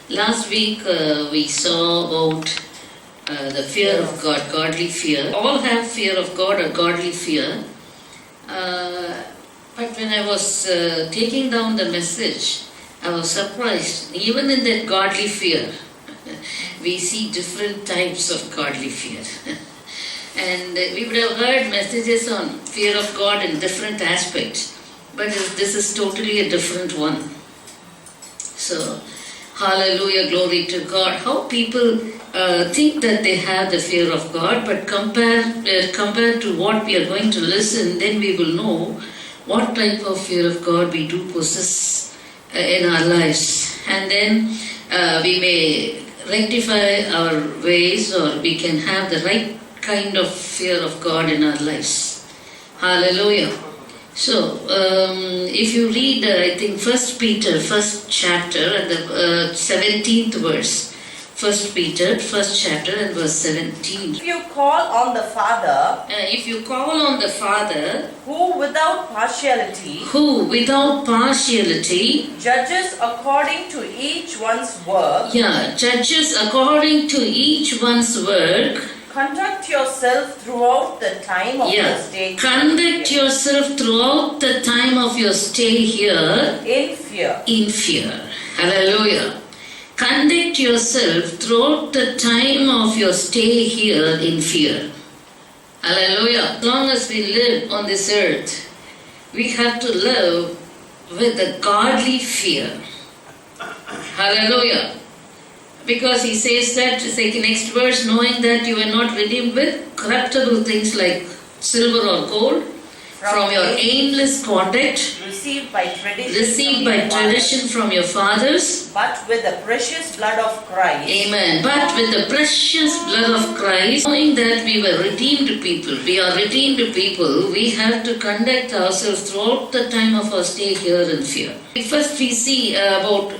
Last week we saw about the fear of God, godly fear. All have fear of God or godly fear. But when I was taking down the message, I was surprised. Even in that godly fear, we see different types of godly fear. And we would have heard messages on fear of God in different aspects, but this is totally a different one. So, hallelujah, glory to God. How people think that they have the fear of God, but compared to what we are going to listen, then we will know what type of fear of God we do possess in our lives. And then we may rectify our ways, or we can have the right kind of fear of God in our lives. Hallelujah. So, if you read, I think 1 Peter, first chapter, and the 17th verse. 1 Peter, first chapter, and verse 17. If you call on the Father, who without partiality, judges according to each one's work, conduct yourself throughout the time of your stay. Conduct yourself throughout the time of your stay here in fear. Hallelujah. Conduct yourself throughout the time of your stay here in fear. Hallelujah. As long as we live on this earth, we have to live with a godly fear. Hallelujah. Because he says that, like the next verse, knowing that you are not redeemed with corruptible things like silver or gold, from your aimless conduct, received by tradition from your fathers, but with the precious blood of Christ. Amen. But with the precious blood of Christ, knowing that we were redeemed people, we are redeemed people, we have to conduct ourselves throughout the time of our stay here in fear. First we see about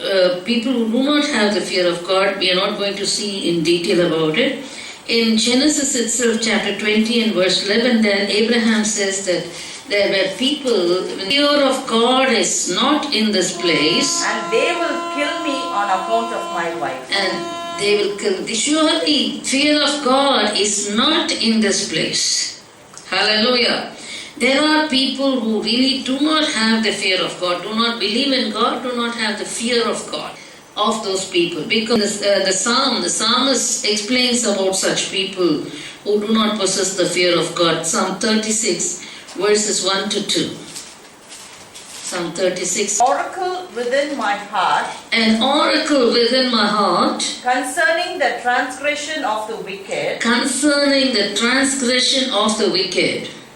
people who do not have the fear of God. We are not going to see in detail about it. In Genesis itself, chapter 20 and verse 11, there Abraham says that there were people, the fear of God is not in this place. And they will kill me on account of my wife. And they will kill me. Surely, fear of God is not in this place. Hallelujah. There are people who really do not have the fear of God, do not believe in God, do not have the fear of God. Of those people, because the psalmist explains about such people who do not possess the fear of God. Psalm 36 verses 1 to 2. Psalm 36. Oracle within my heart. An oracle within my heart. Concerning the transgression of the wicked.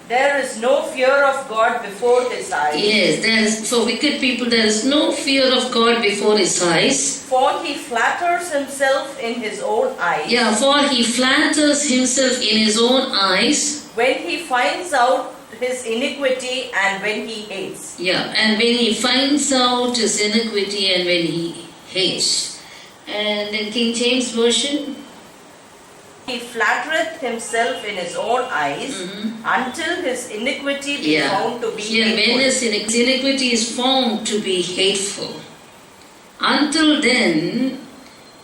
There is no fear of God before his eyes. Yes, for wicked people there is no fear of God before his eyes. For he flatters himself in his own eyes. For he flatters himself in his own eyes. When he finds out his iniquity and when he hates. And when he finds out his iniquity and when he hates. And in King James Version, he flattereth himself in his own eyes until his iniquity be found to be hateful. When his iniquity is found to be hateful. Until then,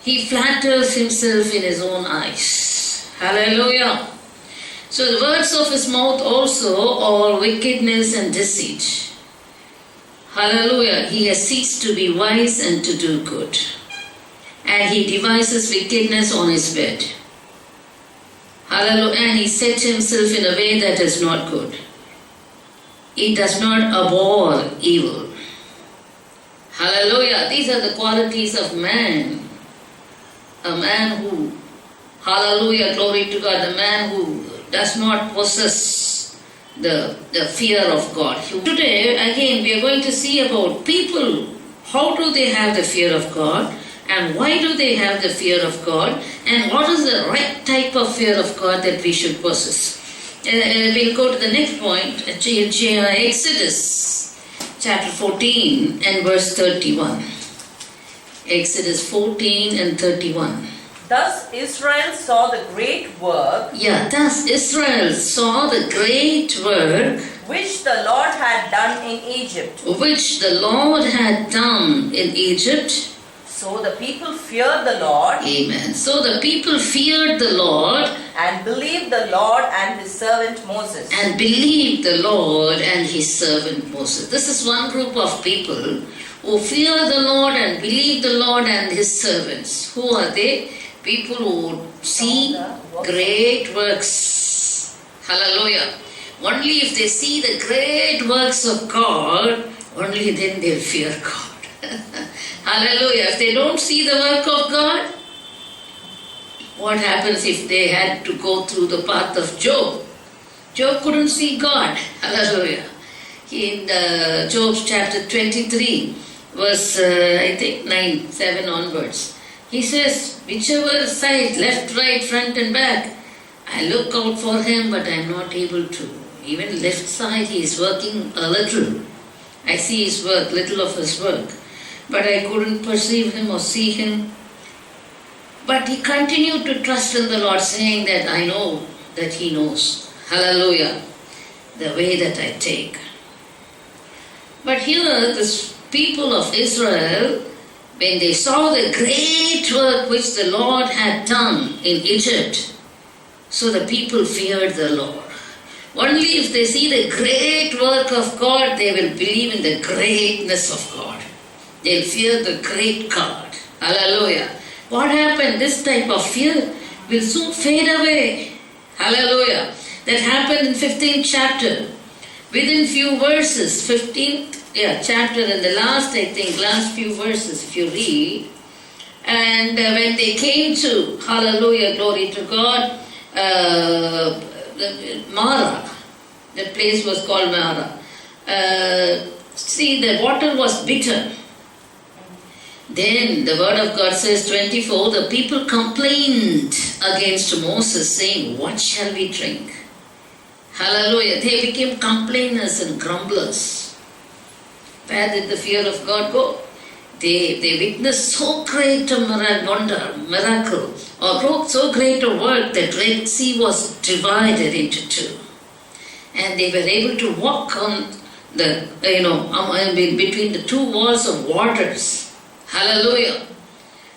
he flatters himself in his own eyes. Hallelujah. So the words of his mouth also are wickedness and deceit. Hallelujah. He has ceased to be wise and to do good. And he devises wickedness on his bed. Hallelujah. And he sets himself in a way that is not good. He does not abhor evil. Hallelujah. These are the qualities of man. A man who, hallelujah, glory to God, the man who does not possess the fear of God. Today, again, we are going to see about people. How do they have the fear of God? And why do they have the fear of God? And what is the right type of fear of God that we should possess? We'll go to the next point, Exodus chapter 14 and verse 31. Exodus 14 and 31. Thus Israel saw the great work. Thus Israel saw the great work which the Lord had done in Egypt. So the people feared the Lord. Amen. So the people feared the Lord And believed the Lord and his servant Moses. and believed the Lord and his servant Moses. This is one group of people who fear the Lord and believe the Lord and his servants. Who are they? People who see great works. Hallelujah. Only if they see the great works of God, only then they'll fear God. Hallelujah. If they don't see the work of God, what happens if they had to go through the path of Job? Job couldn't see God. Hallelujah. In Job chapter 23, verse I think 9, 7 onwards, he says, whichever side, left, right, front and back, I look out for him, but I'm not able to. Even left side, he is working a little. I see his work, little of his work. But I couldn't perceive him or see him. But he continued to trust in the Lord, saying that I know that he knows. Hallelujah. The way that I take. But here, this people of Israel, when they saw the great work which the Lord had done in Egypt, so the people feared the Lord. Only if they see the great work of God, they will believe in the greatness of God. They'll fear the great God. Hallelujah. What happened? This type of fear will soon fade away. Hallelujah. That happened in 15th chapter. Within few verses, 15th chapter and the last few verses if you read. And when they came to, hallelujah, glory to God, Mara, the place was called Mara. See, the water was bitter. Then the word of God says, 24, the people complained against Moses, saying, what shall we drink? Hallelujah. They became complainers and grumblers. Where did the fear of God go? They witnessed so great a miracle, or so great a work that Red Sea was divided into two. And they were able to walk on the, between the two walls of waters. Hallelujah.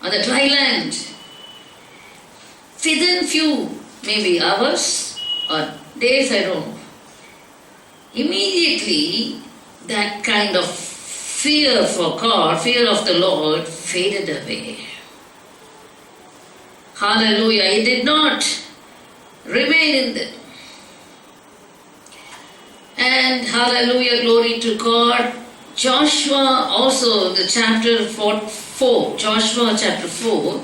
On the dry land. Within few, maybe hours or days, I don't know. Immediately, that kind of fear for God, fear of the Lord, faded away. Hallelujah. It did not remain in them. And hallelujah, glory to God. Joshua also, the chapter 4, Joshua chapter 4,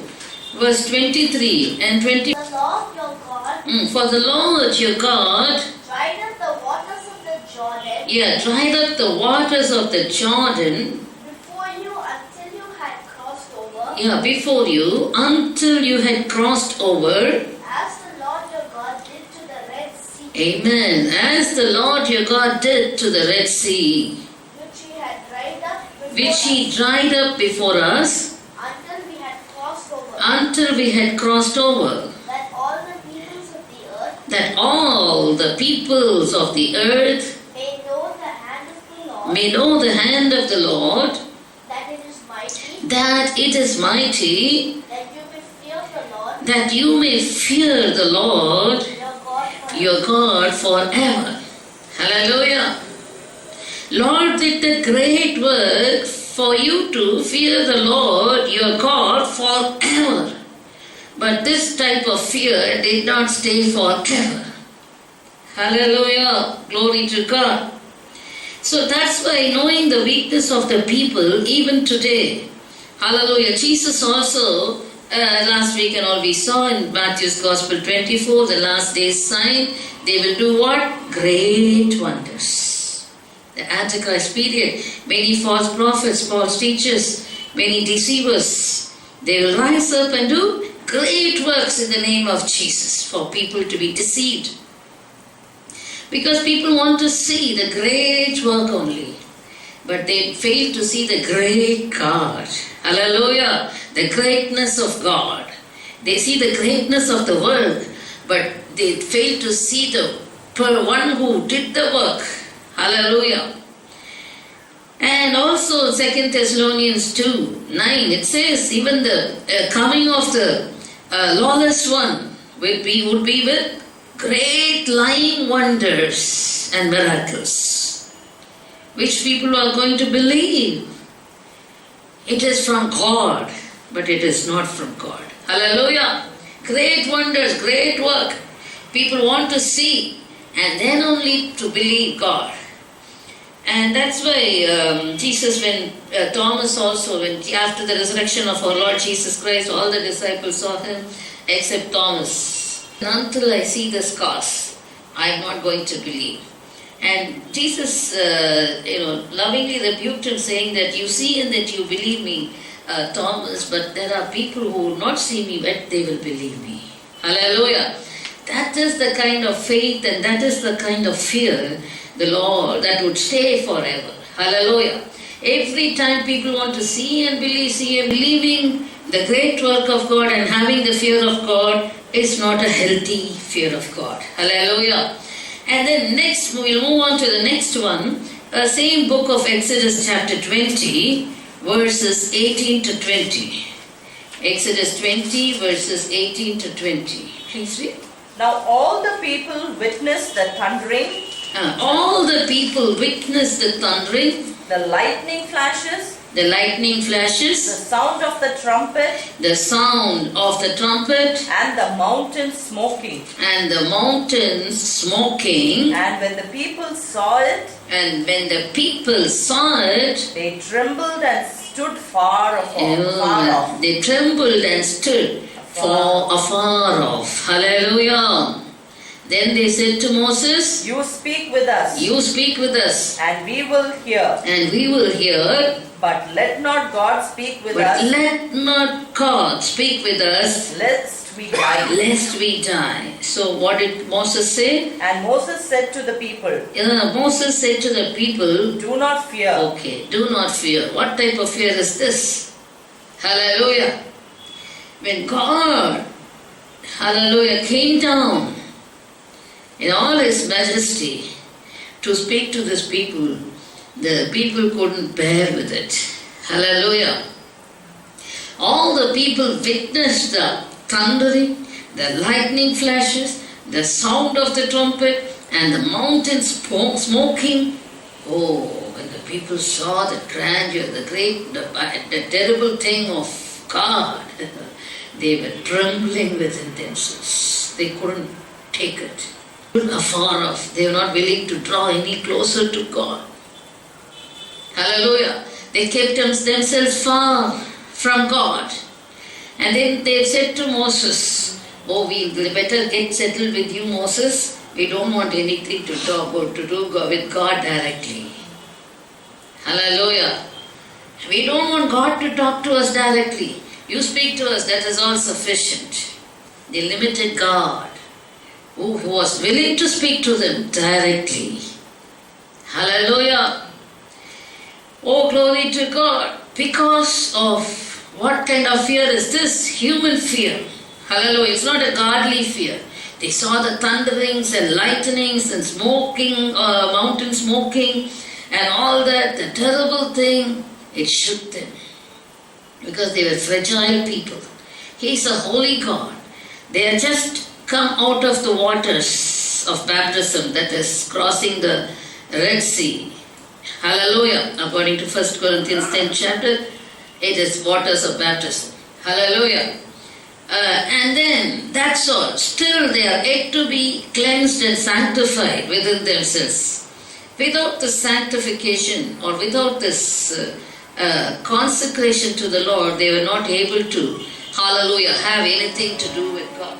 verse 23 and 20. The Lord your God, For the Lord your God dried up the waters of the Jordan dried up the waters of the Jordan before you until you had crossed over, before you until you had crossed over. as the Lord your God did to the Red Sea, Amen. As the Lord your God did to the Red Sea, which he which he dried had dried up before us, up before us until we had crossed over, until we had crossed over, that all the peoples of the earth that all the peoples of the earth may know the hand of the Lord, may know the hand of the Lord, that it is mighty, that it is mighty, that you may fear the Lord, that you may fear the Lord your God forever. your God forever. Hallelujah. Lord did the great work for you to fear the Lord your God forever. But this type of fear did not stay forever. Hallelujah. Glory to God. So that's why knowing the weakness of the people even today. Hallelujah. Jesus also, last week and all we saw in Matthew's Gospel 24, the last day's sign, they will do what? Great wonders. The Antichrist period, many false prophets, false teachers, many deceivers, they will rise up and do great works in the name of Jesus for people to be deceived. Because people want to see the great work only, but they fail to see the great God. Hallelujah! The greatness of God. They see the greatness of the work, but they fail to see the one who did the work. Hallelujah. And also 2 Thessalonians 2:9, it says even the coming of the lawless one would be with great lying wonders and miracles, which people are going to believe. It is from God, but it is not from God. Hallelujah! Great wonders, great work. People want to see and then only to believe God. And that's why Jesus, when Thomas also, when after the resurrection of our Lord Jesus Christ, all the disciples saw him except Thomas. Until I see the scars, I am not going to believe. And Jesus, lovingly rebuked him, saying that you see and that you believe me, Thomas, but there are people who will not see me, but they will believe me. Hallelujah! That is the kind of faith and that is the kind of fear the Lord that would stay forever. Hallelujah! Every time people want to see and believing the great work of God and having the fear of God is not a healthy fear of God. Hallelujah! And then next, we'll move on to the next one. Same book of Exodus chapter 20, verses 18 to 20. Exodus 20, verses 18 to 20. Please read. Now all the people witnessed the thundering, all the people witnessed the thundering, the lightning flashes, the sound of the trumpet, and the mountains smoking. And when the people saw it, they trembled and stood far off. They trembled and stood afar off. Hallelujah! Then they said to Moses, You speak with us. And we will hear. But let not God speak with us. Lest we die. So what did Moses say? And Moses said to the people, Do not fear. Okay, do not fear. What type of fear is this? Hallelujah! When God, hallelujah, came down in all His majesty to speak to these people, the people couldn't bear with it. Hallelujah! All the people witnessed the thundering, the lightning flashes, the sound of the trumpet, and the mountains smoking. Oh, when the people saw the grandeur, the terrible thing of God, they were trembling within themselves. They couldn't take it. Afar off. They were not willing to draw any closer to God. Hallelujah. They kept themselves far from God. And then they said to Moses, we better get settled with you, Moses. We don't want anything to talk or to do with God directly. Hallelujah. We don't want God to talk to us directly. You speak to us, that is all sufficient. The limited God who was willing to speak to them directly. Hallelujah. Oh, glory to God. Because of what kind of fear is this? Human fear. Hallelujah. It's not a godly fear. They saw the thunderings and lightnings and smoking, mountain smoking and all that, the terrible thing. It shook them. Because they were fragile people. He is a holy God. They are just come out of the waters of baptism, that is crossing the Red Sea. Hallelujah. According to 1 Corinthians 10 chapter, it is waters of baptism. Hallelujah. And then, that's all. Still they are yet to be cleansed and sanctified within themselves. Without the sanctification or without this consecration to the Lord, they were not able to, hallelujah, have anything to do with God.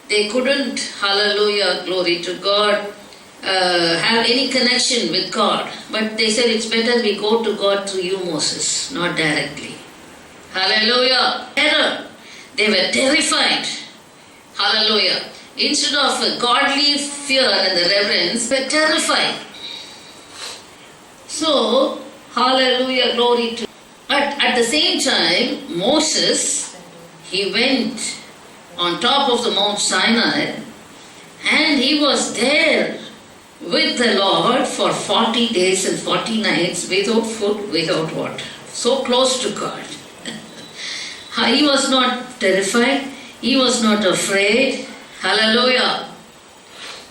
They couldn't, hallelujah, glory to God, have any connection with God. But they said it's better we go to God through you, Moses, not directly. Hallelujah. Terror. They were terrified. Hallelujah. Instead of a godly fear and the reverence, they were terrified. So, hallelujah, glory to God. But at the same time, Moses, he went on top of the Mount Sinai and he was there with the Lord for 40 days and 40 nights without food, without water. So close to God. He was not terrified. He was not afraid. Hallelujah.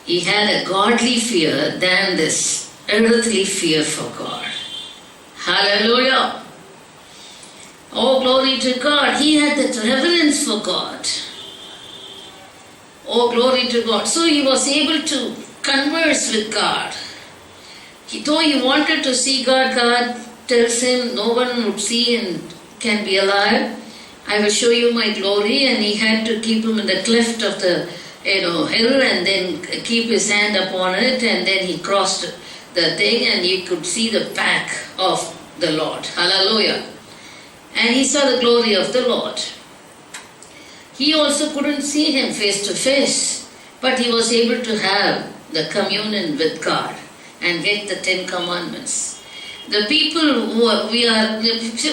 He had a godly fear than this earthly fear for God. Hallelujah. Oh, glory to God. He had that reverence for God. Oh, glory to God. So he was able to converse with God. Though he wanted to see God, God tells him no one would see and can be alive. I will show you my glory. And he had to keep him in the cleft of the hill and then keep his hand upon it, and then he crossed the thing and he could see the back of the Lord. Hallelujah. And he saw the glory of the Lord. He also couldn't see him face to face, but he was able to have the communion with God and get the 10 Commandments. The people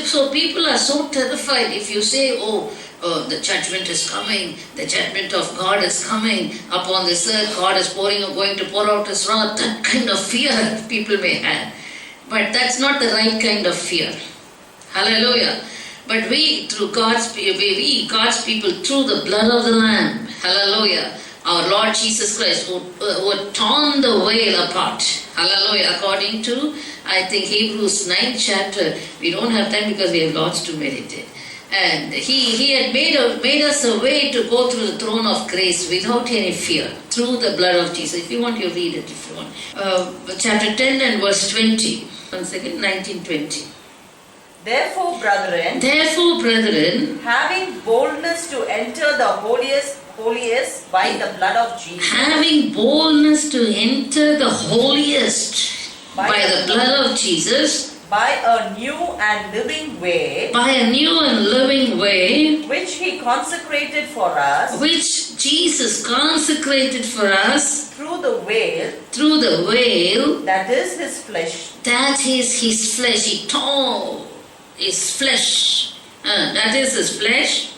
so people are so terrified if you say, oh, the judgment is coming, the judgment of God is coming upon this earth, God is going to pour out his wrath. That kind of fear people may have. But that's not the right kind of fear. Hallelujah. But we, through God's people, through the blood of the Lamb, hallelujah, our Lord Jesus Christ, who torn the veil apart. Hallelujah. According to, I think, Hebrews 9th chapter. We don't have time because we have lots to meditate. And he had made us a way to go through the throne of grace without any fear, through the blood of Jesus. If you want, you read it if you want. Chapter 10 and verse 20. Once again, 19:20. Therefore, brethren, having boldness to enter the holiest by the blood of Jesus. Having boldness to enter the holiest by the blood of Jesus. By a new and living way. By a new and living way. Which he consecrated for us. Which Jesus consecrated for us. Through the veil. Through the veil. That is his flesh. That is his flesh. He tore his flesh. That is his flesh.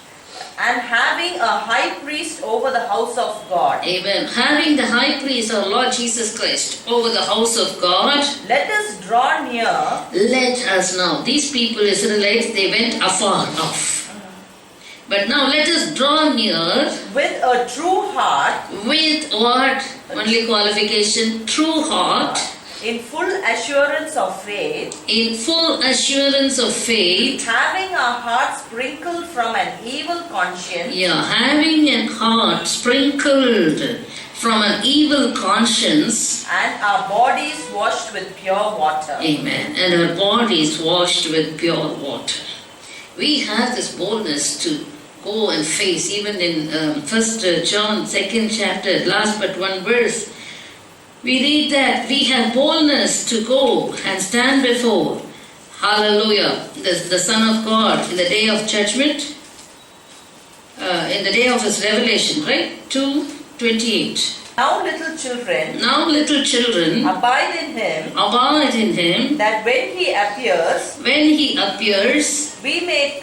And having a high priest over the house of God. Amen. Having the high priest, our Lord Jesus Christ, over the house of God. Let us draw near. Let us now. These people, Israelites, they went afar off. But now let us draw near. With a true heart. With what? Only qualification. True heart. In full assurance of faith. In full assurance of faith. Having our hearts sprinkled from an evil conscience. Yeah, having a heart sprinkled from an evil conscience. And our bodies washed with pure water. Amen. And our bodies washed with pure water. We have this boldness to go and face, even in 1 John 2nd chapter, last but one verse. We read that we have boldness to go and stand before, hallelujah, the Son of God in the day of judgment, in the day of his revelation, right? 2:28. Now little children, abide in him, that when he appears, we may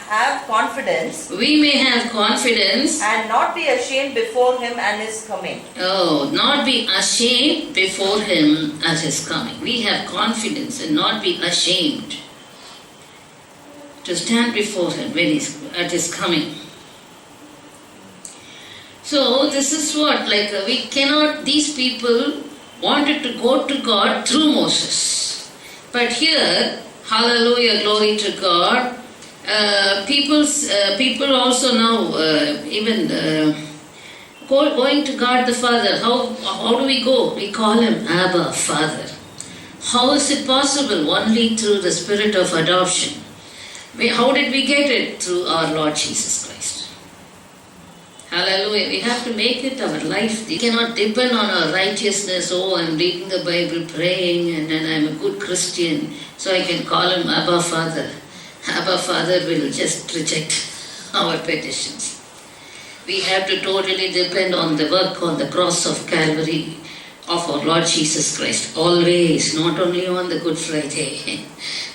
have confidence, and not be ashamed before him at his coming. Oh, not be ashamed before him at his coming. We have confidence and not be ashamed to stand before him when he's at his coming. So this is what, these people wanted to go to God through Moses. But here, hallelujah, glory to God, people also now going to God the Father. How do we go? We call him Abba, Father. How is it possible? Only through the spirit of adoption. How did we get it? Through our Lord Jesus Christ. Hallelujah. We have to make it our life. We cannot depend on our righteousness. Oh, I'm reading the Bible, praying, and then I'm a good Christian, so I can call him Abba, Father. Abba, Father will just reject our petitions. We have to totally depend on the work on the cross of Calvary of our Lord Jesus Christ. Always, not only on the Good Friday.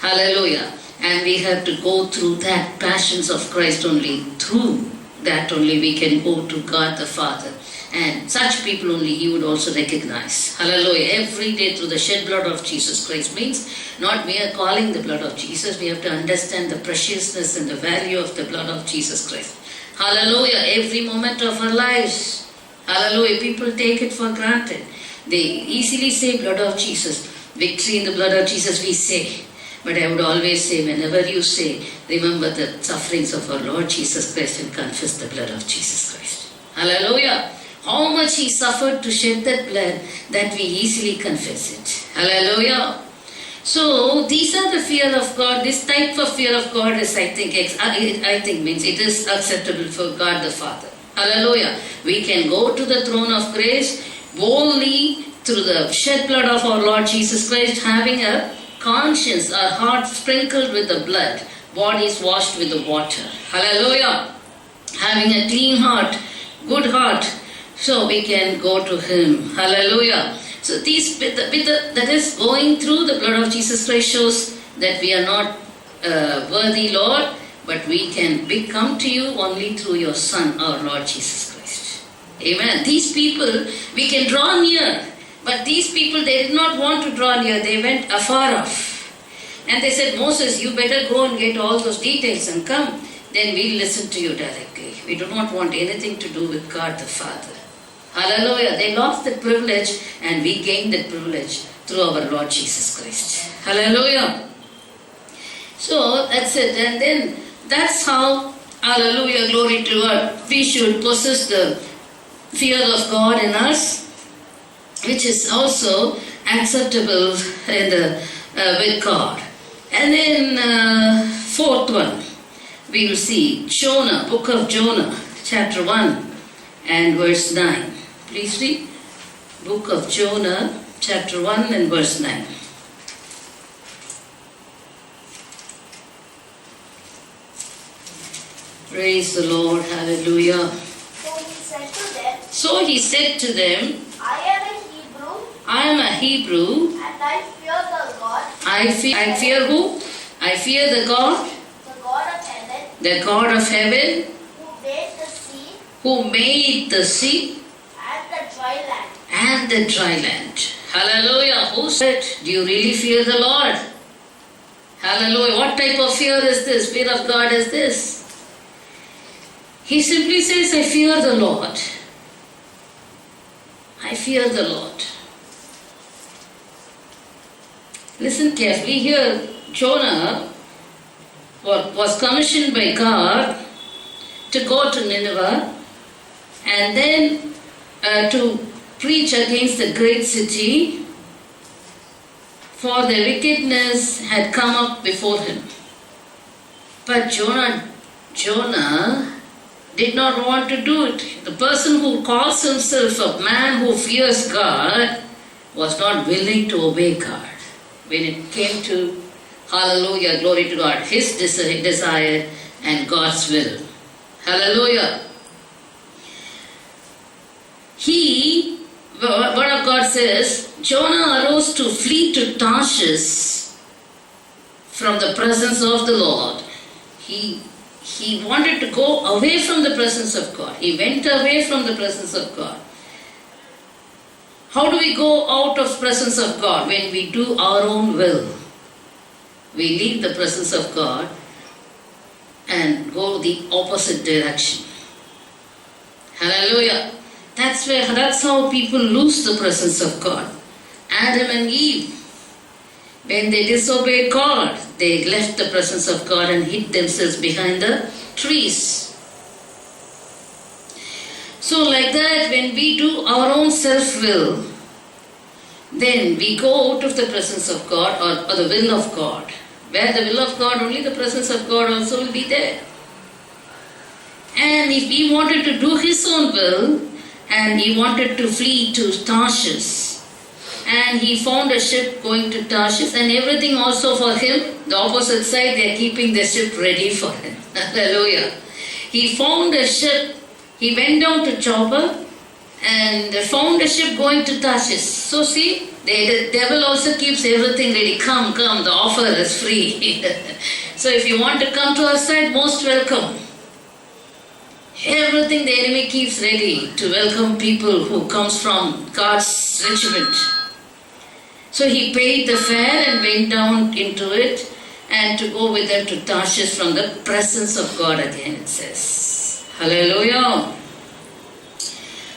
Hallelujah. And we have to go through that passions of Christ only. Through that only we can go to God the Father. And such people only He would also recognize. Hallelujah. Every day through the shed blood of Jesus Christ means not mere calling the blood of Jesus. We have to understand the preciousness and the value of the blood of Jesus Christ. Hallelujah. Every moment of our lives. Hallelujah. People take it for granted. They easily say blood of Jesus. Victory in the blood of Jesus we say. But I would always say, whenever you say, remember the sufferings of our Lord Jesus Christ and confess the blood of Jesus Christ. Hallelujah. How much He suffered to shed that blood that we easily confess it. Hallelujah. So these are the fear of God. This type of fear of God is, I think means it is acceptable for God the Father. Hallelujah. We can go to the throne of grace boldly through the shed blood of our Lord Jesus Christ, having a conscience, our heart sprinkled with the blood, bodies washed with the water. Hallelujah. Having a clean heart, good heart, so we can go to Him. Hallelujah. So that is going through the blood of Jesus Christ shows that we are not worthy, Lord, but we can come to you only through your Son, our Lord Jesus Christ. Amen. These people, we can draw near, but these people, they did not want to draw near. They went afar off. And they said, Moses, you better go and get all those details and come. Then we'll listen to you directly. We do not want anything to do with God the Father. Hallelujah. They lost that privilege and we gained that privilege through our Lord Jesus Christ. Hallelujah. So that's it. And then that's how, hallelujah, glory to God, we should possess the fear of God in us, which is also acceptable with God. And then fourth one, we will see Jonah, book of Jonah, chapter 1 and verse 9. Please read. Book of Jonah, chapter 1 and verse 9. Praise the Lord. Hallelujah. So he said to them, I am a Hebrew. And I fear the God. I fear who? I fear the God. The God of heaven. The God of heaven. Who made the sea. Who made the sea. And the dry land. And the dry land. Hallelujah. Who said, do you really fear the Lord? Hallelujah. What type of fear is this? Fear of God is this? He simply says, I fear the Lord. I fear the Lord. Listen carefully here. Jonah was commissioned by God to go to Nineveh and then to preach against the great city, for the wickedness had come up before him. But Jonah did not want to do it. The person who calls himself a man who fears God was not willing to obey God. When it came to, hallelujah, glory to God, his desire and God's will. Hallelujah. Word of God says, Jonah arose to flee to Tarshish from the presence of the Lord. He wanted to go away from the presence of God. He went away from the presence of God. How do we go out of presence of God? When we do our own will. We leave the presence of God and go the opposite direction. Hallelujah. That's how people lose the presence of God. Adam and Eve, when they disobeyed God, they left the presence of God and hid themselves behind the trees. So like that, when we do our own self-will, then we go out of the presence of God or the will of God. Where the will of God, only the presence of God also will be there. And if he wanted to do his own will, and he wanted to flee to Tarshish, and he found a ship going to Tarshish, and everything also for him, the opposite side, they are keeping the ship ready for him. Hallelujah. He found a ship. He went down to Joppa and found a ship going to Tarshish. So see, the devil also keeps everything ready. Come, the offer is free. So if you want to come to our side, most welcome. Everything the enemy keeps ready to welcome people who comes from God's regiment. So he paid the fare and went down into it and to go with them to Tarshish from the presence of God again, it says. Hallelujah.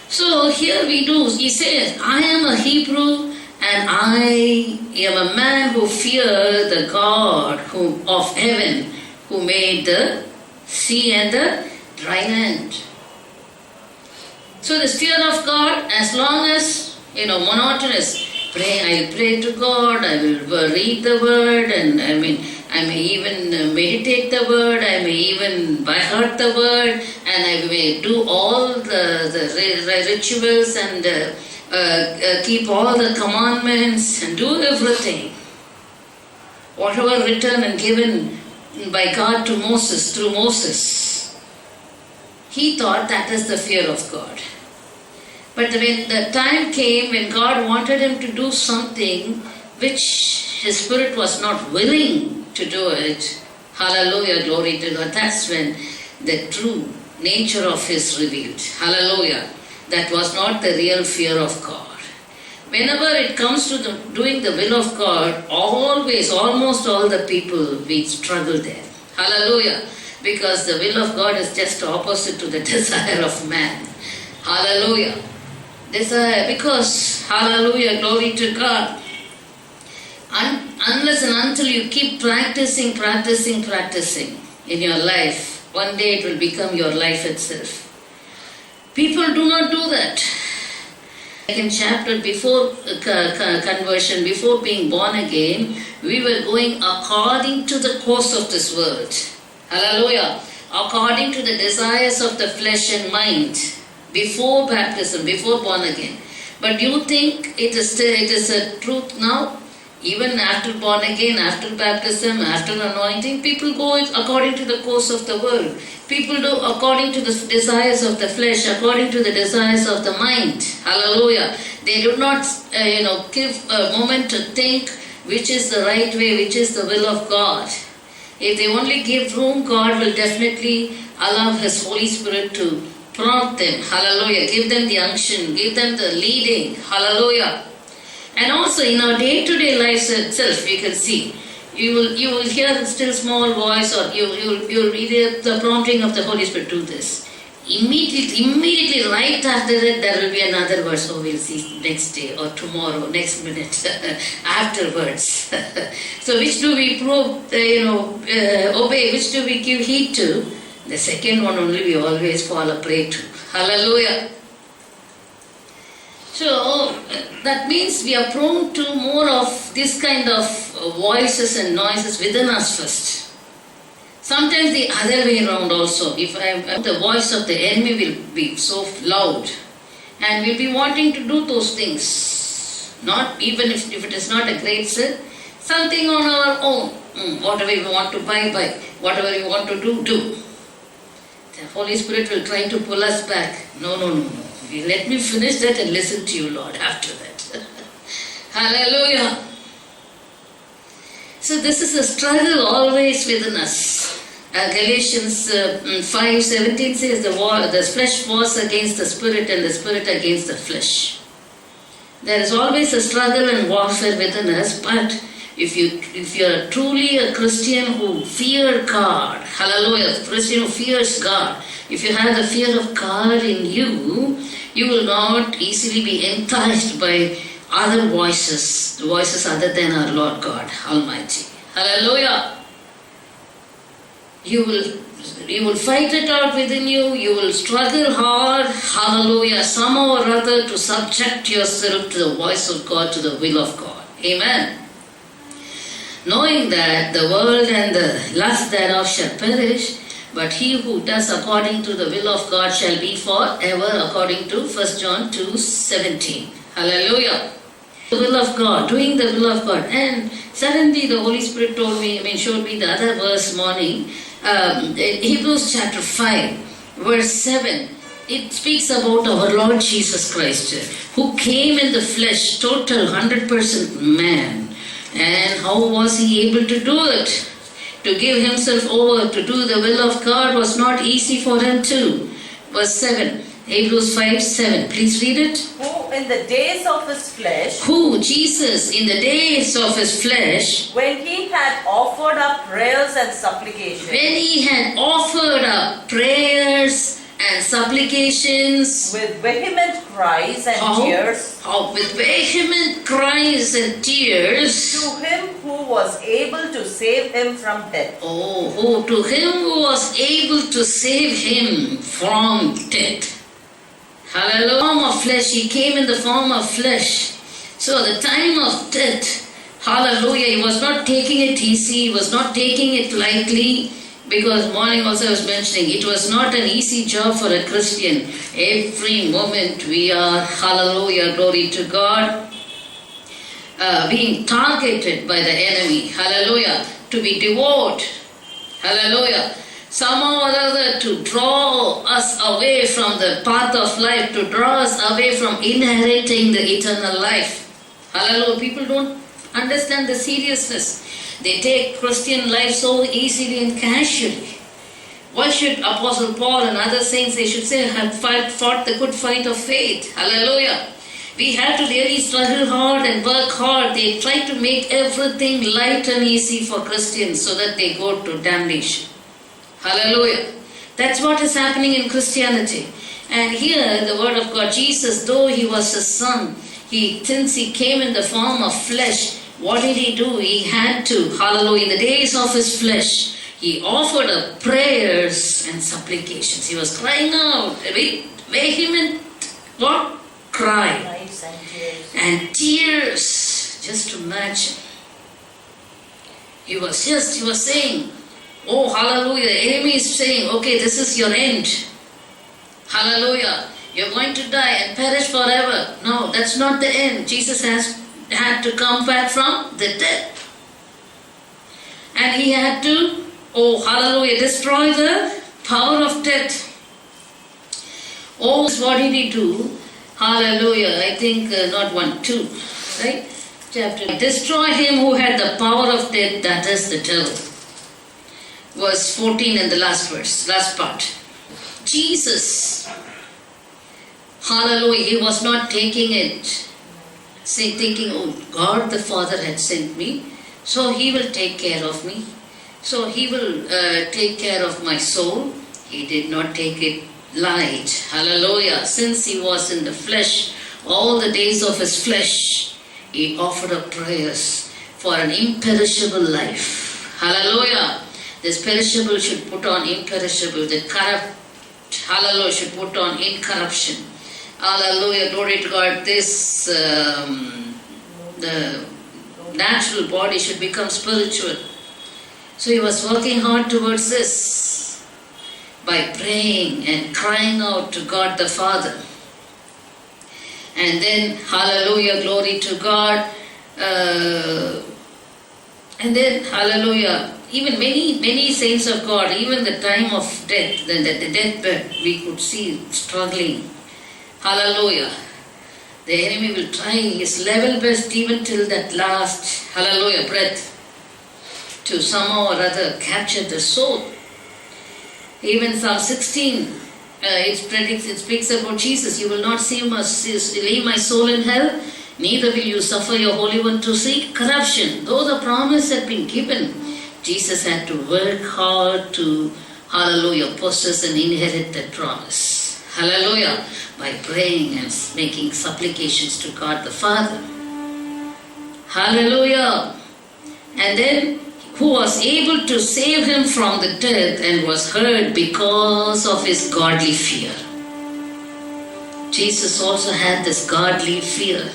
So here he says, I am a Hebrew and I am a man who fears the God of heaven who made the sea and the dry land. So this fear of God, as long as, monotonous, I'll pray to God, I will read the word, and I may even meditate the word, I may even by heart the word, and I may do all the rituals and keep all the commandments and do everything. Whatever written and given by God to Moses, through Moses, he thought that is the fear of God. But when the time came when God wanted him to do something which his spirit was not willing to do it, hallelujah, glory to God, that's when the true nature of his revealed. Hallelujah. That was not the real fear of God. Whenever it comes to doing the will of God, always, almost all the people, we struggle there. Hallelujah. Because the will of God is just opposite to the desire of man. Hallelujah. Desire, because, hallelujah, glory to God. Unless and until you keep practicing in your life, one day it will become your life itself. People do not do that. In chapter before conversion, before being born again, we were going according to the course of this world. Hallelujah. According to the desires of the flesh and mind. Before baptism, before born again. But do you think it is a truth now? Even after born again, after baptism, after anointing, people go according to the course of the world. People do according to the desires of the flesh, according to the desires of the mind. Hallelujah. They do not, give a moment to think which is the right way, which is the will of God. If they only give room, God will definitely allow His Holy Spirit to prompt them. Hallelujah. Give them the unction. Give them the leading. Hallelujah. And also in our day-to-day lives itself, you can see, you will hear a still small voice, or you'll read the prompting of the Holy Spirit, do this. Immediately right after that, there will be another verse. Oh, we'll see next day or tomorrow, next minute, afterwards. So which do we obey? Which do we give heed to? The second one only we always fall a prey to. Hallelujah. So that means we are prone to more of this kind of voices and noises within us first. Sometimes the other way around also. If the voice of the enemy will be so loud, and we'll be wanting to do those things. Not even if it is not a great sin, something on our own. Whatever we want to buy, whatever we want to do. The Holy Spirit will try to pull us back. No. Let me finish that and listen to you, Lord, after that. Hallelujah. So this is a struggle always within us. Galatians 5:17 says the flesh wars against the spirit and the spirit against the flesh. There is always a struggle and warfare within us, but if you are truly a Christian who fears God, hallelujah, a Christian who fears God, if you have the fear of God in you, you will not easily be enticed by other voices other than our Lord God Almighty. Hallelujah. You will fight it out within you. You will struggle hard, hallelujah, somehow or other to subject yourself to the voice of God, to the will of God. Amen. Knowing that the world and the lust thereof shall perish, but he who does according to the will of God shall be forever, according to 1 John 2:17. Hallelujah. The will of God, doing the will of God. And suddenly the Holy Spirit showed me the other verse morning, Hebrews chapter 5, verse 7. It speaks about our Lord Jesus Christ, who came in the flesh, total 100% man. And how was he able to do it? To give himself over to do the will of God was not easy for him too. verse 7. Hebrews 5:7. Please read it. Who in the days of his flesh. Who, Jesus, in the days of his flesh. When he had offered up prayers and supplications. When he had offered up prayers and supplications. With vehement cries and tears. With vehement cries and tears. To him who was able to save him from death. To him who was able to save him from death. Hallelujah. Form of flesh, he came in the form of flesh. So the time of death, hallelujah, he was not taking it easy, he was not taking it lightly, because morning also I was mentioning, it was not an easy job for a Christian. Every moment we are, hallelujah, glory to God, being targeted by the enemy, hallelujah, to be devoured, hallelujah. Somehow or other to draw us away from the path of life, to draw us away from inheriting the eternal life. Hallelujah. People don't understand the seriousness. They take Christian life so easily and casually. Why should Apostle Paul and other saints, they should say, have fought the good fight of faith. Hallelujah. We have to really struggle hard and work hard. They try to make everything light and easy for Christians so that they go to damnation. Hallelujah. That's what is happening in Christianity. And here the word of God, Jesus, though he was a son, since he came in the form of flesh, what did he do? He had to, hallelujah, in the days of his flesh, he offered up prayers and supplications. He was crying out, vehement, what? Cry. And tears. Just imagine. He was saying, oh, hallelujah, the enemy is saying, okay, this is your end. Hallelujah. You're going to die and perish forever. No, that's not the end. Jesus had to come back from the dead. And he had to, oh, hallelujah, destroy the power of death. Oh, what did he do? Hallelujah. I think not 1, 2, right? Chapter. Destroy him who had the power of death, that is the devil. Verse 14 and the last verse, last part. Jesus, hallelujah, he was not taking it, thinking, oh, God the Father had sent me, so he will take care of me, so he will take care of my soul. He did not take it light, hallelujah. Since he was in the flesh, all the days of his flesh, he offered up prayers for an imperishable life, hallelujah. This perishable should put on imperishable. The corrupt, hallelujah, should put on incorruption. Hallelujah, glory to God. This, the natural body should become spiritual. So he was working hard towards this by praying and crying out to God the Father. And then, hallelujah, glory to God. And then, hallelujah, even many saints of God, even the time of death, the deathbed, we could see struggling. Hallelujah. The enemy will try his level best even till that last, hallelujah, breath to somehow or other capture the soul. Even Psalm 16, it speaks about Jesus. You will not leave my soul in hell, neither will you suffer your Holy One to see corruption. Though the promise had been given, Jesus had to work hard to, hallelujah, possess and inherit that promise. Hallelujah. By praying and making supplications to God the Father. Hallelujah. And then, who was able to save him from the death and was heard because of his godly fear. Jesus also had this godly fear.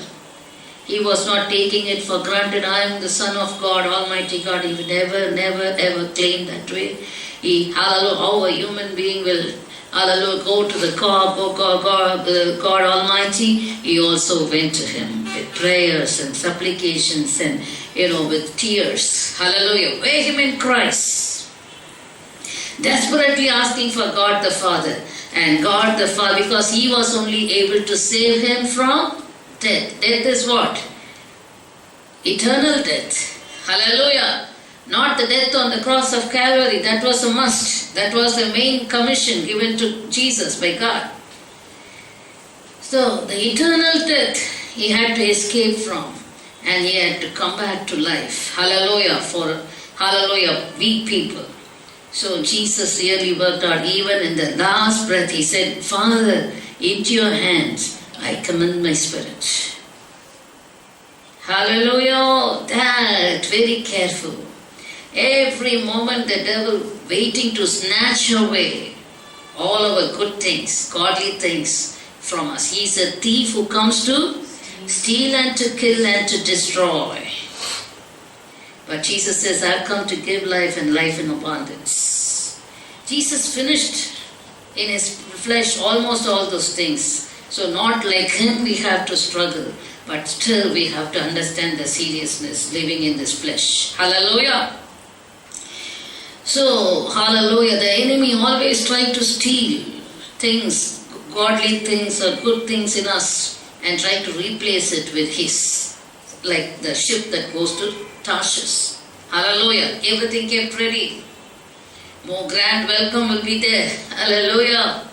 He was not taking it for granted. I am the Son of God, Almighty God. He would never, ever claim that way. Hallelujah, how a human being will, hallelujah, go to the God Almighty. He also went to him with prayers and supplications and, with tears. Hallelujah, vehement cries. Desperately asking for God the Father. And God the Father, because he was only able to save him from death. Death is what? Eternal death. Hallelujah. Not the death on the cross of Calvary. That was a must. That was the main commission given to Jesus by God. So the eternal death he had to escape from, and he had to come back to life. Hallelujah, weak people. So Jesus really worked out. Even in the last breath he said, Father, into your hands I commend my spirit. Hallelujah, that, very careful. Every moment the devil waiting to snatch away all our good things, godly things from us. He is a thief who comes to steal and to kill and to destroy. But Jesus says, I've come to give life and life in abundance. Jesus finished in his flesh almost all those things. So not like him we have to struggle, but still we have to understand the seriousness living in this flesh. Hallelujah. So, hallelujah, the enemy always tries to steal things, godly things or good things in us, and try to replace it with his. Like the ship that goes to Tarshish. Hallelujah. Everything kept ready. More grand welcome will be there. Hallelujah.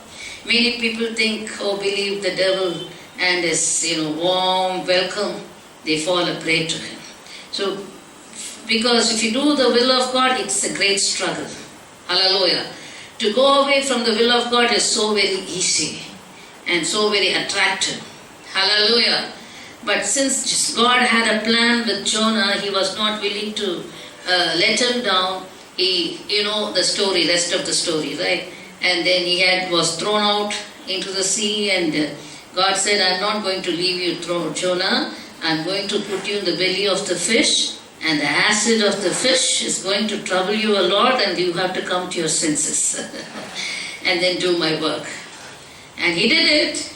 Many people think, believe the devil and his, warm welcome. They fall a prey to him. So, because if you do the will of God, it's a great struggle. Hallelujah. To go away from the will of God is so very easy and so very attractive. Hallelujah. But since God had a plan with Jonah, he was not willing to let him down. He, the story, rest of the story, right? And then he was thrown out into the sea, and God said, I'm not going to leave you, Jonah. I'm going to put you in the belly of the fish, and the acid of the fish is going to trouble you a lot, and you have to come to your senses and then do my work. And he did it.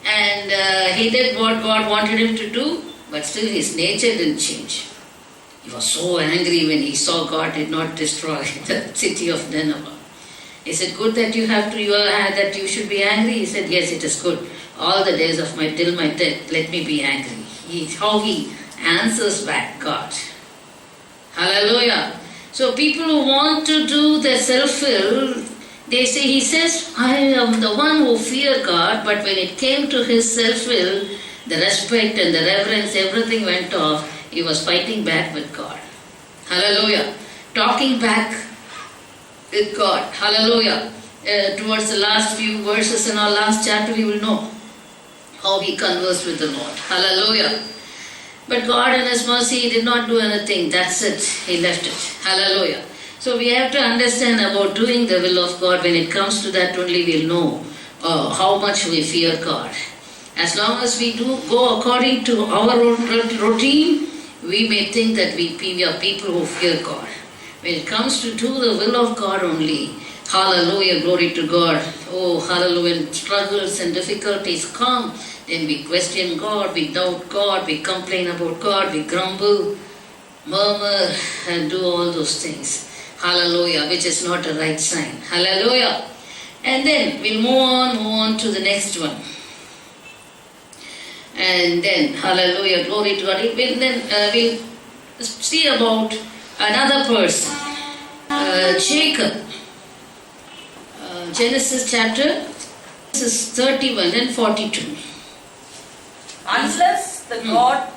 And he did what God wanted him to do, but still his nature didn't change. He was so angry when he saw God did not destroy the city of Nineveh. He said, good that that you should be angry. He said, yes, it is good. All the days of till my death, let me be angry. How he answers back God. Hallelujah. So people who want to do the self-will, he says, I am the one who fear God, but when it came to his self-will, the respect and the reverence, everything went off. He was fighting back with God. Hallelujah. Talking back with God. Hallelujah. Towards the last few verses in our last chapter, we will know how he conversed with the Lord. Hallelujah. But God in his mercy did not do anything. That's it. He left it. Hallelujah. So we have to understand about doing the will of God. When it comes to that, only we'll know how much we fear God. As long as we do go according to our routine, we may think that we are people who fear God. When it comes to do the will of God only, hallelujah, glory to God. Oh, hallelujah, when struggles and difficulties come, then we question God, we doubt God, we complain about God, we grumble, murmur, and do all those things. Hallelujah, which is not a right sign. Hallelujah. And then we'll move on to the next one. And then, hallelujah, glory to God. We'll see about another person, Jacob. Genesis chapter 31 and 42. Unless the God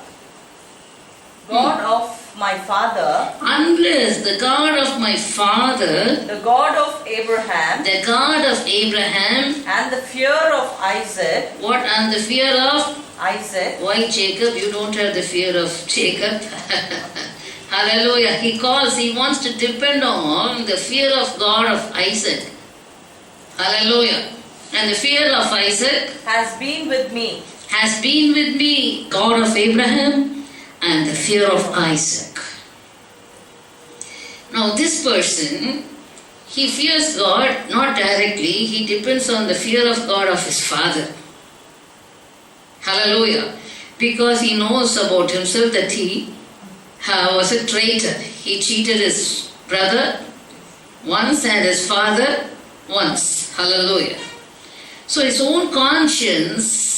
of my father, unless the God of my father, the God of Abraham, and the fear of Isaac, what? And the fear of Isaac. Why Jacob? You don't have the fear of Jacob. Hallelujah. He wants to depend on the fear of God of Isaac. Hallelujah. And the fear of Isaac has been with me. God of Abraham and the fear of Isaac. Now this person, he fears God not directly, he depends on the fear of God of his father. Hallelujah. Because he knows about himself that he was a traitor. He cheated his brother once and his father once. Hallelujah. So his own conscience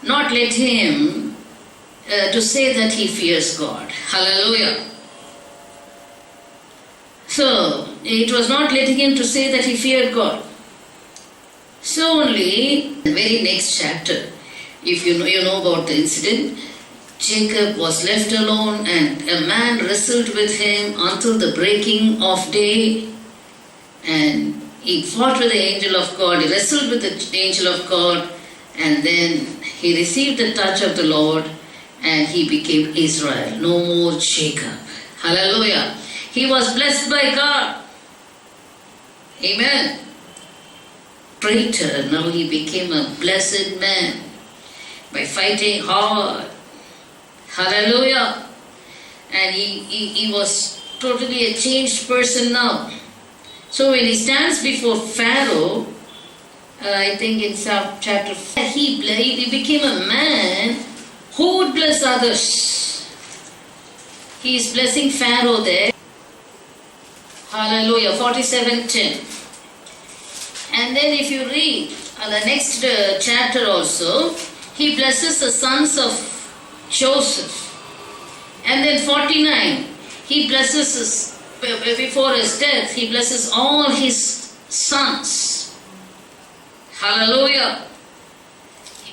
not let him to say that he fears God. Hallelujah. So, it was not letting him to say that he feared God. So only, the very next chapter, if you know about the incident, Jacob was left alone and a man wrestled with him until the breaking of day, and he fought with the angel of God, he wrestled with the angel of God, and then he received the touch of the Lord and he became Israel. No more Jacob. Hallelujah. He was blessed by God. Amen. Traitor, now he became a blessed man by fighting hard. Hallelujah. And he was totally a changed person now. So when he stands before Pharaoh, I think in chapter 4, he became a man who would bless others. He is blessing Pharaoh there. Hallelujah. 47:10. And then if you read the next chapter also, he blesses the sons of Joseph. And then 49, he blesses before his death, he blesses all his sons. Hallelujah.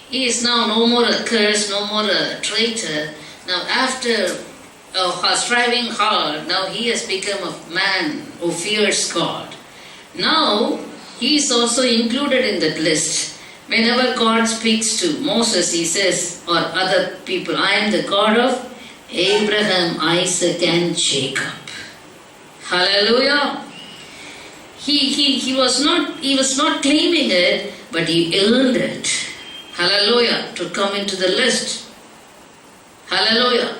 He is now no more a curse, no more a traitor. Now after striving hard, now he has become a man who fears God. Now he is also included in that list. Whenever God speaks to Moses, he says, or other people, I am the God of Abraham, Isaac and Jacob. Hallelujah. He was not claiming it, but he earned it. Hallelujah. To come into the list. Hallelujah.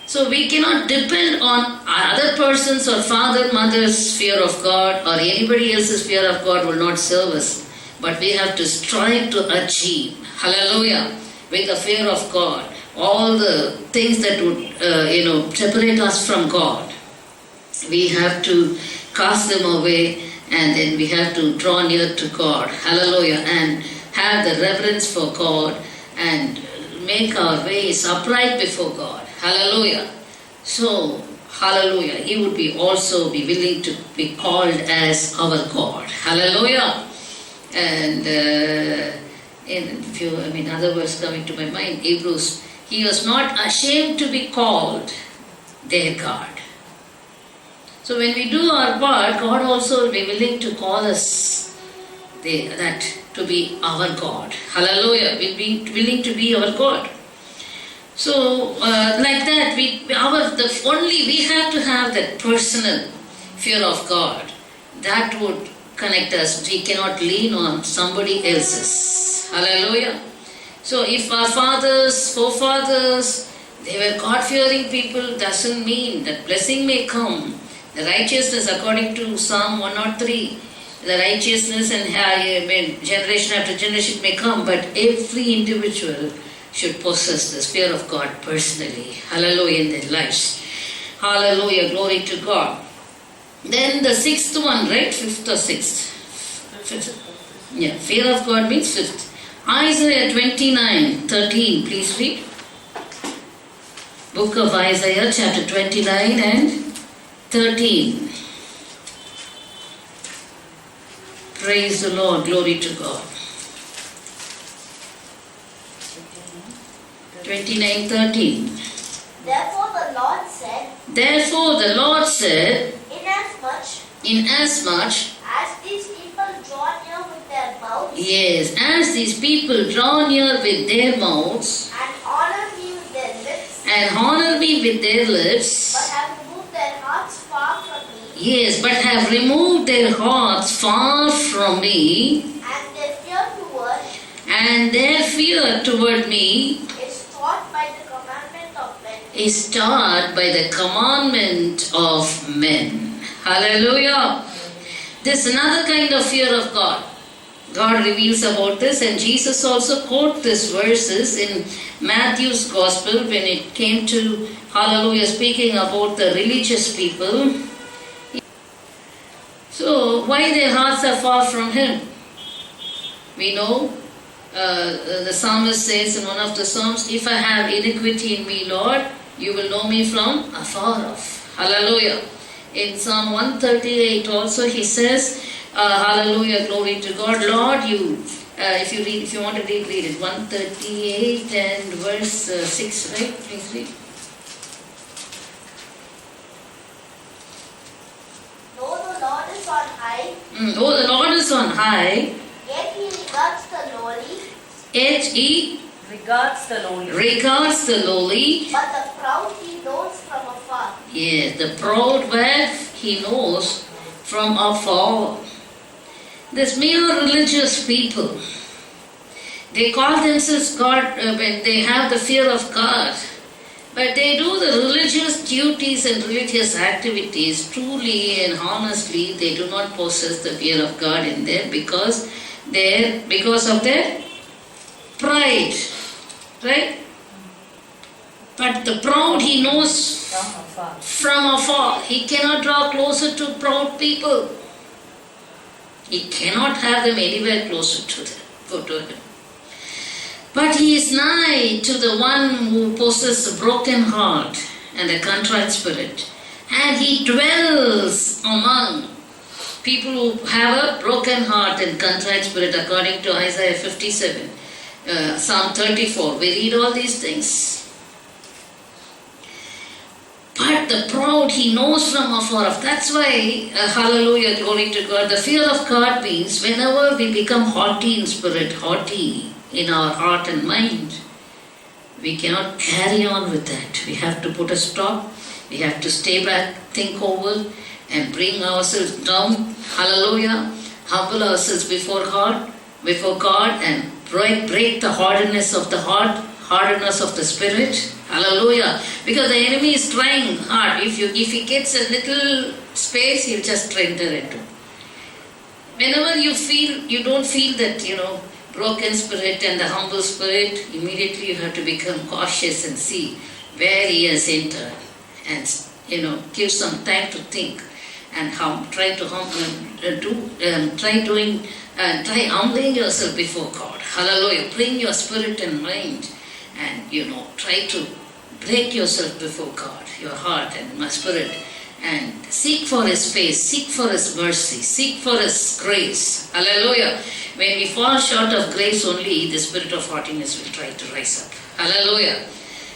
So we cannot depend on other persons or father, mother's fear of God, or anybody else's fear of God will not serve us. But we have to strive to achieve, hallelujah, with the fear of God, all the things that would, separate us from God. We have to cast them away, and then we have to draw near to God, hallelujah, and have the reverence for God, and make our ways upright before God, hallelujah. So, hallelujah, He would also be willing to be called as our God, hallelujah. And other words coming to my mind, Hebrews, He was not ashamed to be called their God. So when we do our part, God also will be willing to call us that to be our God. Hallelujah. We'll be willing to be our God. So like that, we have to have that personal fear of God. That would connect us. We cannot lean on somebody else's. Hallelujah. So if our fathers, forefathers, they were God-fearing people, doesn't mean that blessing may come. The righteousness, according to Psalm 103, the righteousness and generation after generation may come, but every individual should possess this fear of God personally. Hallelujah, in their lives. Hallelujah, glory to God. Then the sixth one, right? Fifth or sixth? Fifth. Yeah, fear of God means fifth. Isaiah 29:13, please read. Book of Isaiah, chapter 29 and 13. Praise the Lord, glory to God. 29:13. Therefore the Lord said, Inasmuch as these people draw near with their mouths, yes, as these people draw near with their mouths, and honor me with their lips, but have removed their hearts far from me. Yes, but have removed their hearts far from me, and their fear toward me is taught by the commandment of men. Is taught by the commandment of men. Hallelujah. This is another kind of fear of God. God reveals about this, and Jesus also quotes these verses in Matthew's Gospel when it came to, hallelujah, speaking about the religious people. So, why their hearts are far from Him? We know the psalmist says in one of the psalms, if I have iniquity in me, Lord, you will know me from afar off. Hallelujah. In Psalm 138 also he says, hallelujah, glory to God. Lord, you, if you want to read it. 138 and verse 6, right? Please read. Though the Lord is on high. Though the Lord is on high. Yet he regards the lowly. Yet he regards the lowly. Regards the lowly. But the proud he knows from afar. Yes, the proud where he knows from afar. There's mere religious people. They call themselves God when they have the fear of God. But they do the religious duties and religious activities truly and honestly. They do not possess the fear of God in them because of their pride. Right? But the proud he knows from afar. He cannot draw closer to proud people. He cannot have them anywhere closer to him. But he is nigh to the one who possesses a broken heart and a contrite spirit. And he dwells among people who have a broken heart and contrite spirit, according to Isaiah 57, Psalm 34. We read all these things. But the proud he knows from afar off. That's why, hallelujah, glory to God. The fear of God means whenever we become haughty in spirit, haughty in our heart and mind, we cannot carry on with that. We have to put a stop. We have to stay back, think over, and bring ourselves down. Hallelujah. Humble ourselves before God, and break the hardness of the heart, hardness of the spirit. Hallelujah. Because the enemy is trying hard. If he gets a little space, he'll just enter into. Whenever you don't feel that, broken spirit and the humble spirit, immediately you have to become cautious and see where he has entered. And, give some time to think and try humbling yourself before God. Hallelujah. Bring your spirit and mind and, try to break yourself before God, your heart and my spirit, and seek for His face, seek for His mercy, seek for His grace. Hallelujah. When we fall short of grace only, the spirit of haughtiness will try to rise up. Hallelujah.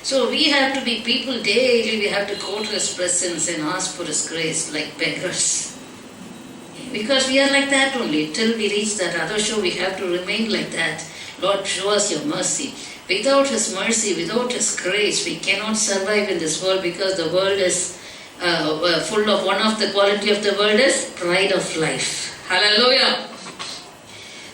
So we have to be people daily, we have to go to His presence and ask for His grace like beggars. Because we are like that only. Till we reach that other shore, we have to remain like that. Lord, show us your mercy. Without His mercy, without His grace, we cannot survive in this world because the world is full of, one of the quality of the world is pride of life. Hallelujah.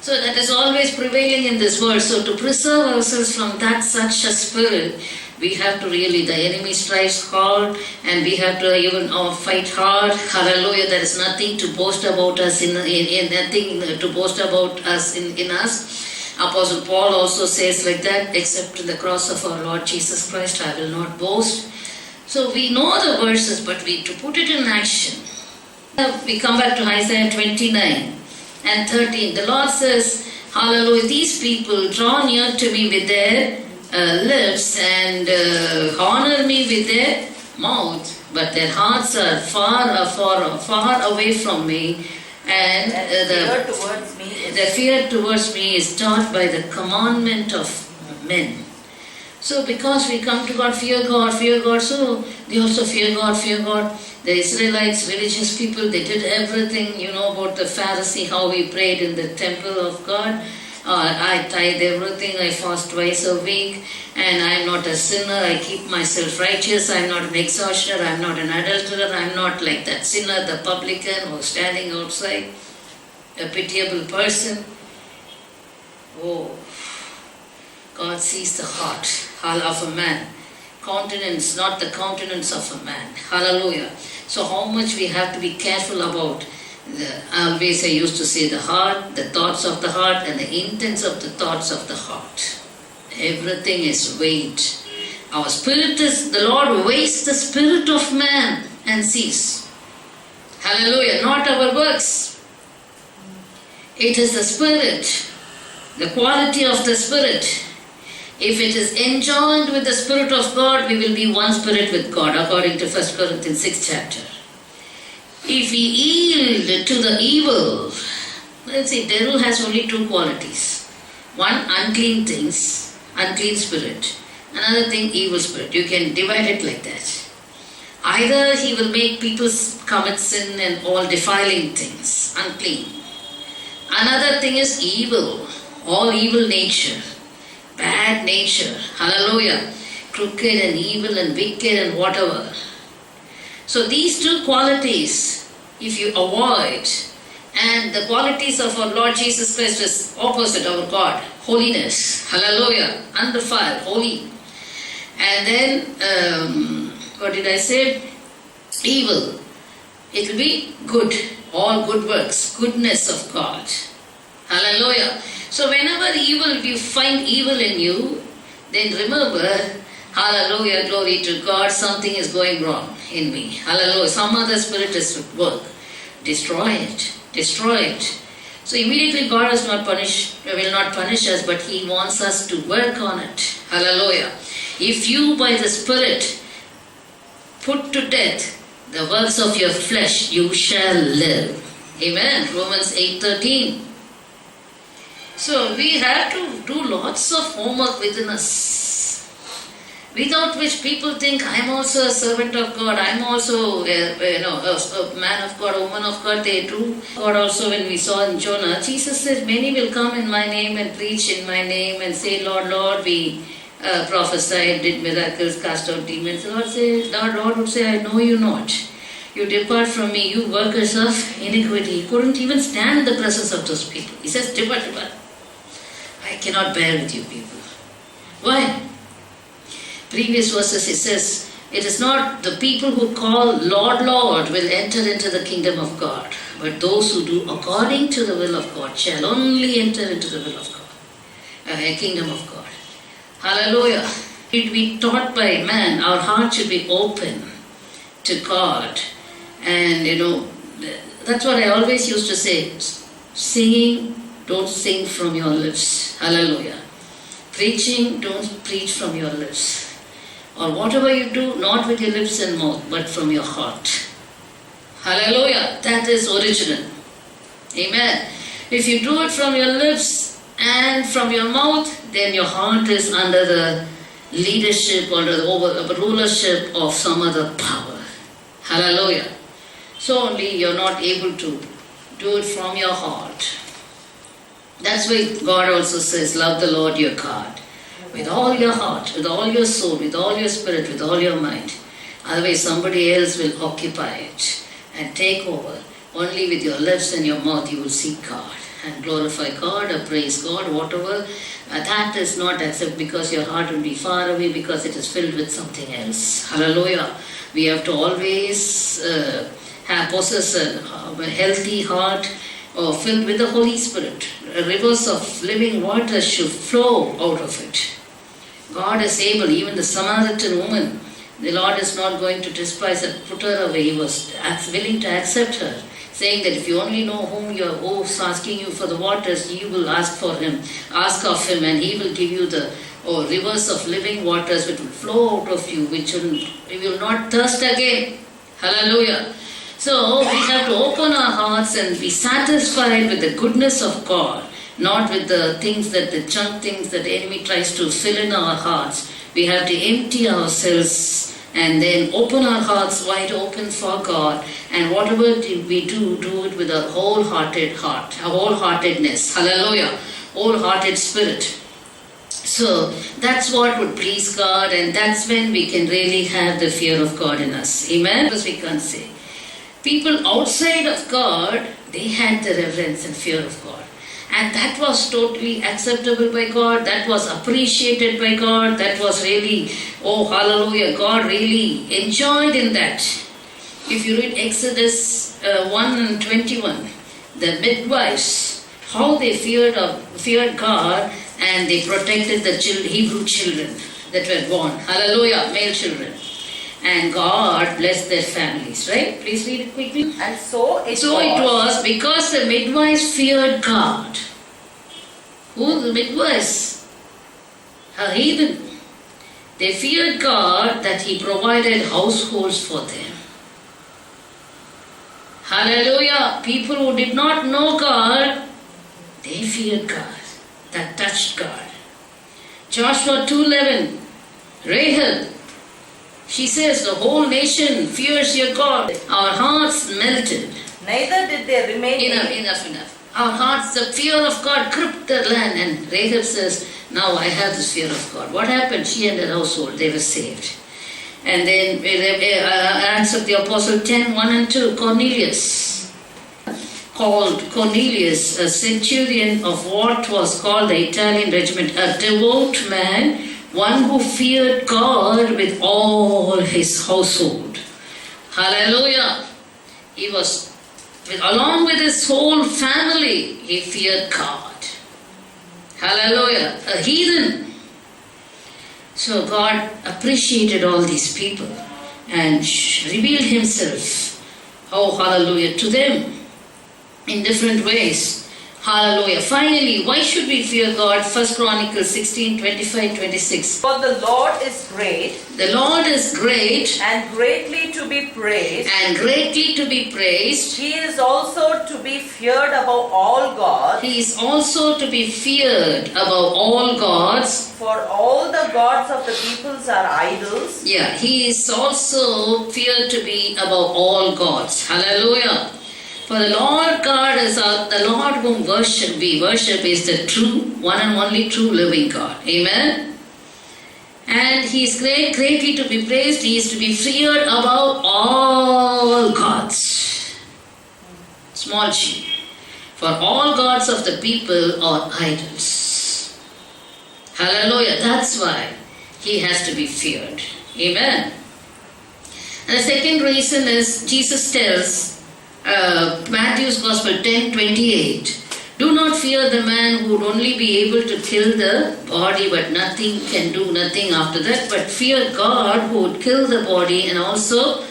So that is always prevailing in this world. So to preserve ourselves from such a spirit, we have to really, the enemy strives hard and we have to even fight hard. Hallelujah. There is nothing to boast about us nothing to boast about us in us. Apostle Paul also says like that, except in the cross of our Lord Jesus Christ, I will not boast. So we know the verses, but to put it in action. We come back to Isaiah 29 and 13. The Lord says, hallelujah, these people draw near to me with their lips and honor me with their mouth, but their hearts are far away from me. And the fear towards me is taught by the commandment of men. So because we come to God, fear God, so they also fear God. The Israelites, religious people, they did everything, about the Pharisee, how he prayed in the temple of God. I tithe everything, I fast twice a week, and I am not a sinner, I keep myself righteous, I am not an extortioner, I am not an adulterer, I am not like that sinner, the publican who is standing outside, a pitiable person. Oh, God sees the heart of a man. Countenance, not the countenance of a man. Hallelujah. So how much we have to be careful about. Always I used to say the heart, the thoughts of the heart and the intents of the thoughts of the heart. Everything is weighed. Our spirit is, the Lord weighs the spirit of man and sees. Hallelujah. Not our works. It is the spirit, the quality of the spirit. If it is enjoined with the Spirit of God, we will be one spirit with God, according to 1 Corinthians 6 chapter. If we yield to the evil, let's see, devil has only two qualities. One, unclean things, unclean spirit. Another thing, evil spirit. You can divide it like that. Either he will make people commit sin and all defiling things, unclean. Another thing is evil, all evil nature, bad nature, hallelujah, crooked and evil and wicked and whatever. So these two qualities, if you avoid, and the qualities of our Lord Jesus Christ is opposite our God, holiness, hallelujah, undefiled, holy. And then, what did I say? Evil. It will be good, all good works, goodness of God. Hallelujah. So whenever you find evil in you, then remember, hallelujah, glory to God, something is going wrong in me. Hallelujah. Some other spirit is at work. Destroy it. Destroy it. So immediately God will not punish us, but He wants us to work on it. Hallelujah. If you by the Spirit put to death the works of your flesh, you shall live. Amen. Romans 8:13. So we have to do lots of homework within us, without which people think, I'm also a servant of God, I'm also a man of God, a woman of God. They do. God also, when we saw in Jonah, Jesus said, many will come in my name and preach in my name and say, Lord, Lord, we prophesied, did miracles, cast out demons. Lord would say, I know you not. You depart from me, you workers of iniquity. He couldn't even stand in the presence of those people. He says, depart. I cannot bear with you people. Why? Previous verses it says, it is not the people who call Lord, Lord will enter into the kingdom of God, but those who do according to the will of God shall only enter into the will of God, kingdom of God. Hallelujah. It be taught by man, our heart should be open to God. And that's what I always used to say. Singing, don't sing from your lips. Hallelujah. Preaching, don't preach from your lips. Or whatever you do, not with your lips and mouth, but from your heart. Hallelujah. That is original. Amen. If you do it from your lips and from your mouth, then your heart is under the leadership, under the rulership of some other power. Hallelujah. So only you're not able to do it from your heart. That's why God also says, love the Lord your God with all your heart, with all your soul, with all your spirit, with all your mind. Otherwise somebody else will occupy it and take over. Only with your lips and your mouth you will seek God and glorify God or praise God, whatever. That is not accepted because your heart will be far away because it is filled with something else. Hallelujah. We have to always possess a healthy heart filled with the Holy Spirit. Rivers of living water should flow out of it. God is able, even the Samaritan woman, the Lord is not going to despise her, put her away. He was willing to accept her, saying that if you only know whom you are asking you for the waters, you will ask of him, and he will give you the rivers of living waters which will flow out of you, you will not thirst again. Hallelujah. So we have to open our hearts and be satisfied with the goodness of God, not with the junk things that the enemy tries to fill in our hearts. We have to empty ourselves and then open our hearts wide open for God. And whatever we do it with a wholehearted heart, a wholeheartedness. Hallelujah. Wholehearted spirit. So that's what would please God, and that's when we can really have the fear of God in us. Amen? Because we can't say. People outside of God, they had the reverence and fear of God. And that was totally acceptable by God. That was appreciated by God. That was really, hallelujah, God really enjoyed in that. If you read Exodus 1:21, the midwives, how they feared God, and they protected the Hebrew children that were born. Hallelujah, male children. And God blessed their families, right? Please read it quickly. And so it was because the midwives feared God. Who the midwives? A heathen. They feared God that He provided households for them. Hallelujah. People who did not know God, they feared God. That touched God. Joshua 2:11. Rahab, she says, the whole nation fears your God. Our hearts melted. Neither did they remain. Enough. Our hearts, the fear of God gripped the land. And Rahab says, now I have this fear of God. What happened? She and her household, they were saved. And then Acts of the Apostle 10:1-2, Cornelius. Called Cornelius, a centurion of what was called the Italian regiment, a devout man, one who feared God with all his household. Hallelujah. He was, along with his whole family, he feared God. Hallelujah. A heathen. So God appreciated all these people and revealed himself, oh hallelujah, to them in different ways. Hallelujah. Finally, why should we fear God? 1 Chronicles 16:25-26. For the Lord is great. The Lord is great. And greatly to be praised. And greatly to be praised. He is also to be feared above all gods. He is also to be feared above all gods. For all the gods of the peoples are idols. Yeah, he is also feared to be above all gods. Hallelujah. For the Lord God is the Lord whom we worship is the true, one and only true living God. Amen. And he is greatly to be praised. He is to be feared above all gods. Small g. For all gods of the people are idols. Hallelujah. That's why he has to be feared. Amen. And the second reason is Jesus tells Matthew's Gospel 10:28. Do not fear the man who would only be able to kill the body, but can do nothing after that. But fear God who would kill the body and also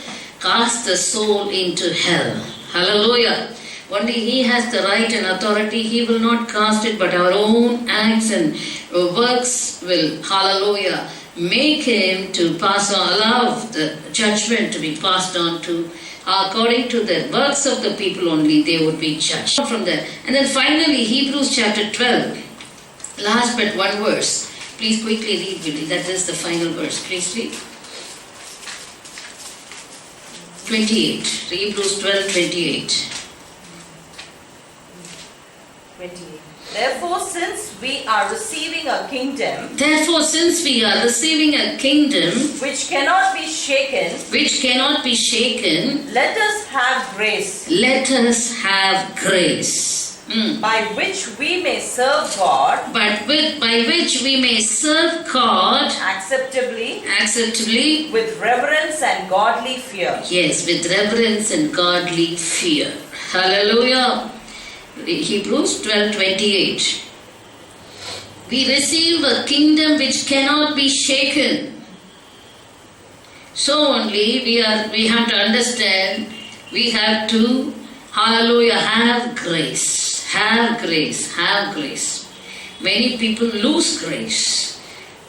cast the soul into hell. Hallelujah. Only he has the right and authority. He will not cast it, but our own acts and works will, hallelujah, make him to pass on, allow the judgment to be passed on to. According to the works of the people only, they would be judged from there. And then finally, Hebrews chapter 12, last but one verse. Please quickly read with me. That is the final verse. Please read. 28. Hebrews 12:28. 28. Therefore, since we are receiving a kingdom which cannot be shaken, let us have grace. By which we may serve God. Acceptably. With reverence and godly fear. Yes, with reverence and godly fear. Hallelujah. Hebrews 12:28. We receive a kingdom which cannot be shaken. So only we have to understand, we have to, hallelujah, have grace. Have grace. Many people lose grace.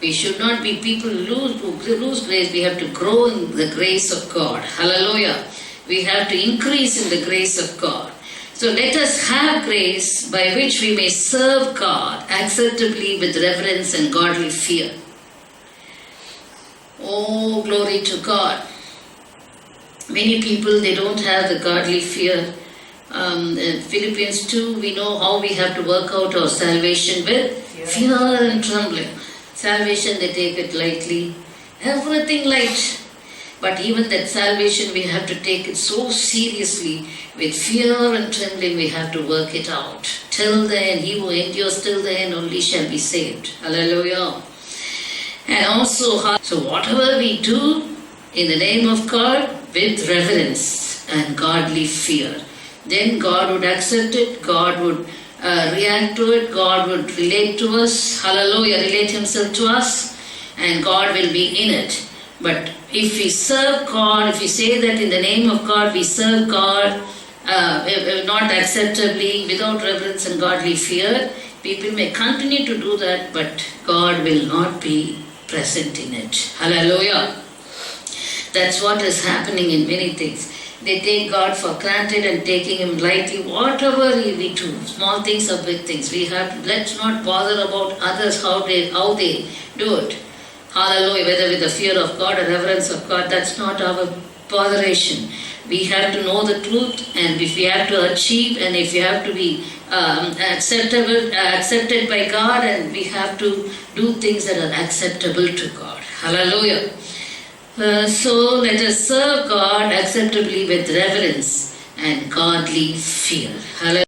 We should not be people who lose grace. We have to grow in the grace of God. Hallelujah. We have to increase in the grace of God. So let us have grace by which we may serve God acceptably with reverence and godly fear. Oh, glory to God. Many people, they don't have the godly fear. In Philippians 2, we know how we have to work out our salvation with fear and trembling. Salvation, they take it lightly. Everything light. But even that salvation, we have to take it so seriously. With fear and trembling, we have to work it out. Till the end, he who endures till the end only shall be saved. Hallelujah. And also, so whatever we do in the name of God, with reverence and godly fear, then God would accept it, God would react to it, God would relate to us, hallelujah, relate himself to us, and God will be in it. But if we serve God, if we say that in the name of God we serve God, not acceptably, without reverence and godly fear, people may continue to do that, but God will not be present in it. Hallelujah. That's what is happening in many things. They take God for granted and taking Him lightly. Whatever we do, small things or big things, let's not bother about others how they do it. Hallelujah. Whether with the fear of God or reverence of God, that's not our botheration. We have to know the truth, and if we have to achieve, and if we have to be accepted by God, and we have to do things that are acceptable to God. Hallelujah. So let us serve God acceptably with reverence and godly fear. Hallelujah.